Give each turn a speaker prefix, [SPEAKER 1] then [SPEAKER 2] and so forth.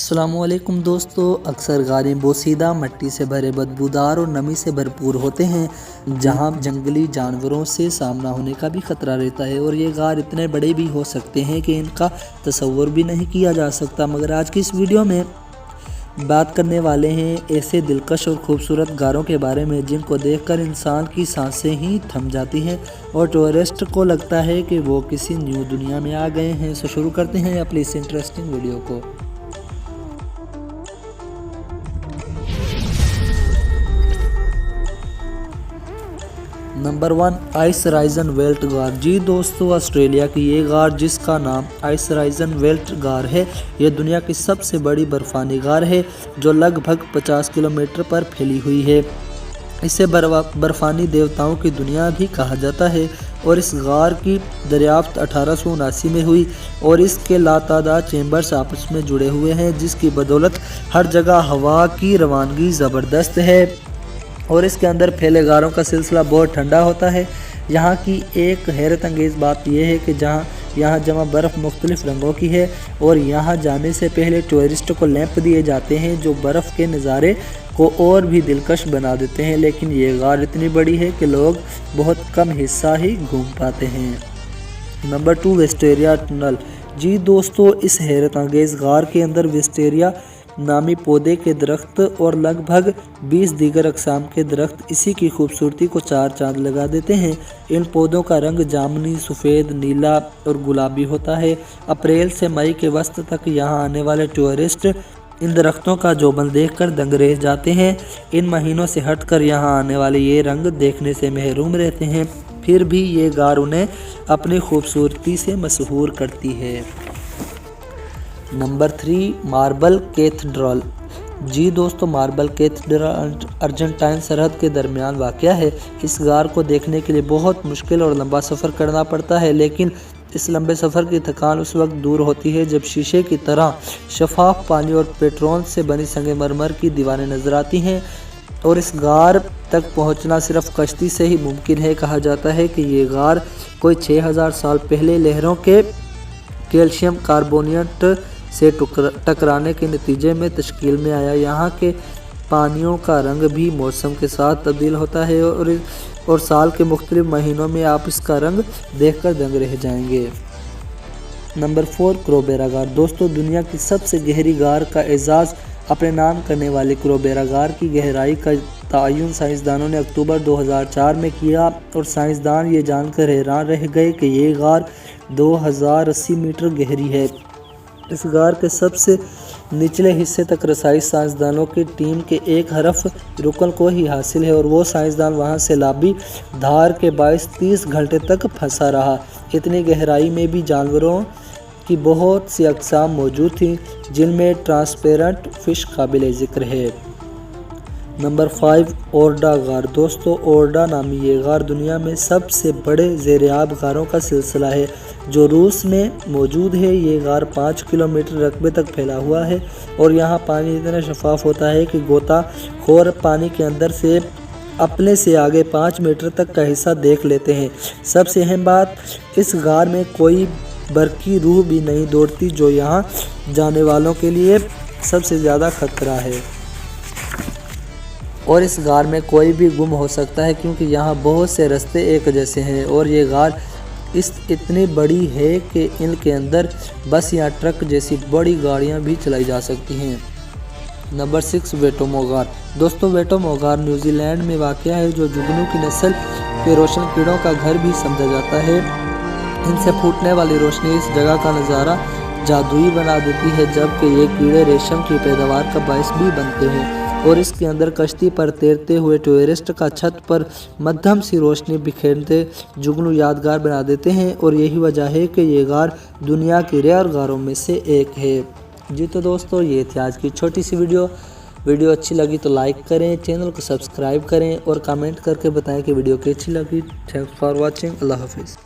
[SPEAKER 1] अस्सलाम वालेकुम दोस्तों। अक्सर गारें बोसीदा, मिट्टी से भरे, बदबूदार और नमी से भरपूर होते हैं, जहां जंगली जानवरों से सामना होने का भी खतरा रहता है। और ये गार इतने बड़े भी हो सकते हैं कि इनका तसव्वुर भी नहीं किया जा सकता। मगर आज की इस वीडियो में बात करने वाले हैं ऐसे दिलकश और खूबसूरत गारों के बारे में जिनको देखकर इंसान की सांसें ही थम जाती हैं और टूरिस्ट को लगता है कि वो किसी न्यू दुनिया में आ गए हैं। सो शुरू करते हैं अपनी इस इंटरेस्टिंग वीडियो को। नंबर 1, आइसराइजन वेल्ट गार। जी दोस्तों, ऑस्ट्रेलिया की ये गार जिसका नाम आइसराइजन वेल्ट गार है, यह दुनिया की सबसे बड़ी बर्फानी गार है जो लगभग 50 किलोमीटर पर फैली हुई है। इसे बर्फानी देवताओं की दुनिया भी कहा जाता है और इस गार की दरियाफ्त 1879 में हुई और इसके लातादाद चैम्बर्स आपस में जुड़े हुए हैं, जिसकी बदौलत हर जगह हवा की रवानगी ज़बरदस्त है और इसके अंदर फैले गारों का सिलसिला बहुत ठंडा होता है। यहाँ की एक हैरत अंगेज़ बात यह है कि यहाँ जमा बर्फ़ मुख्तलिफ़ रंगों की है और यहाँ जाने से पहले टूरिस्ट को लैंप दिए जाते हैं जो बर्फ़ के नज़ारे को और भी दिलकश बना देते हैं। लेकिन ये गार इतनी बड़ी है कि लोग बहुत कम हिस्सा ही घूम पाते हैं। Number 2, wisteria tunnel. जी दोस्तों, इस हैरत अंगेज़ गार के अंदर विस्टेरिया नामी पौधे के दरख्त और लगभग 20 दीगर अक़साम के दरख्त इसी की खूबसूरती को चार चांद लगा देते हैं। इन पौधों का रंग जामुनी, सफ़ेद, नीला और गुलाबी होता है। अप्रैल से मई के वस्त तक यहाँ आने वाले टूरिस्ट इन दरख्तों का जोबन देखकर दंग रह जाते हैं। इन महीनों से हटकर यहाँ आने वाले ये रंग देखने से महरूम रहते हैं, फिर भी ये गार उन्हें अपनी खूबसूरती से मशहूर करती है। Number 3, marble cathedral. जी दोस्तों, मार्बल कैथेड्रल अर्जेंटाइन सरहद के दरमियान वाक़या है। इस गार को देखने के लिए बहुत मुश्किल और लंबा सफ़र करना पड़ता है, लेकिन इस लंबे सफ़र की थकान उस वक्त दूर होती है जब शीशे की तरह शफाफ पानी और पेट्रोल से बनी संगमरमर की दीवारें नज़र आती हैं और इस गार तक पहुंचना सिर्फ कश्ती से ही मुमकिन है। कहा जाता है कि ये गार कोई 6000 साल पहले लहरों के कैल्शियम कार्बोनेट से टकराने के नतीजे में तश्कील में आया। यहाँ के पानियों का रंग भी मौसम के साथ तब्दील होता है और साल के मुख्तलिफ महीनों में आप इसका रंग देखकर दंग रह जाएंगे। नंबर 4, क्रोबेरा गार। दोस्तों, दुनिया की सबसे गहरी गार का एजाज़ अपने नाम करने वाली क्रोबेरा गार की गहराई का तयन साइंसदानों ने अक्टूबर 2004 में किया और साइंसदान ये जानकर हैरान रह गए कि ये गार 2080 मीटर गहरी है। इस गार के सबसे निचले हिस्से तक रसाई साइंसदानों की टीम के एक हरफ रुकन को ही हासिल है और वो साइंसदान वहां सैलाबी धार के बायस 30 घंटे तक फंसा रहा। इतनी गहराई में भी जानवरों की बहुत सी अक़साम मौजूद थीं, जिनमें ट्रांसपेरेंट फ़िश काबिल ज़िक्र है। नंबर 5, ओर्डा गार। दोस्तों, ओर्डा नामी ये गार दुनिया में सबसे बड़े ज़ेर-ए-आब गारों का सिलसिला है जो रूस में मौजूद है। ये गार 5 किलोमीटर रकबे तक फैला हुआ है और यहाँ पानी इतना शफाफ होता है कि गोताखोर पानी के अंदर से अपने से आगे 5 मीटर तक का हिस्सा देख लेते हैं। सबसे अहम बात, इस गार में कोई बरकी रूह भी नहीं दौड़ती, जो यहाँ जाने वालों के लिए सबसे ज़्यादा खतरा है। और इस गार में कोई भी गुम हो सकता है क्योंकि यहाँ बहुत से रास्ते एक जैसे हैं और ये गार इतनी बड़ी है कि इनके अंदर बस या ट्रक जैसी बड़ी गाड़ियाँ भी चलाई जा सकती हैं। नंबर 6, वेटोमो गार। दोस्तों, वेटोमो गार न्यूजीलैंड में वाक़या है जो जुगनू की नस्ल के रोशन कीड़ों का घर भी समझा जाता है। इनसे फूटने वाली रोशनी इस जगह का नज़ारा जादुई बना देती है, जबकि ये कीड़े रेशम की पैदावार का बायस भी बनते हैं और इसके अंदर कश्ती पर तैरते हुए टूरिस्ट का छत पर मध्यम सी रोशनी बिखेरते जुगनू यादगार बना देते हैं और यही वजह है कि ये गार दुनिया की रेयर गारों में से एक है। जी तो दोस्तों, ये थी आज की छोटी सी वीडियो अच्छी लगी तो लाइक करें, चैनल को सब्सक्राइब करें और कमेंट करके बताएं कि वीडियो कैसी लगी। Thanks for watching. अल्लाह हाफिज़।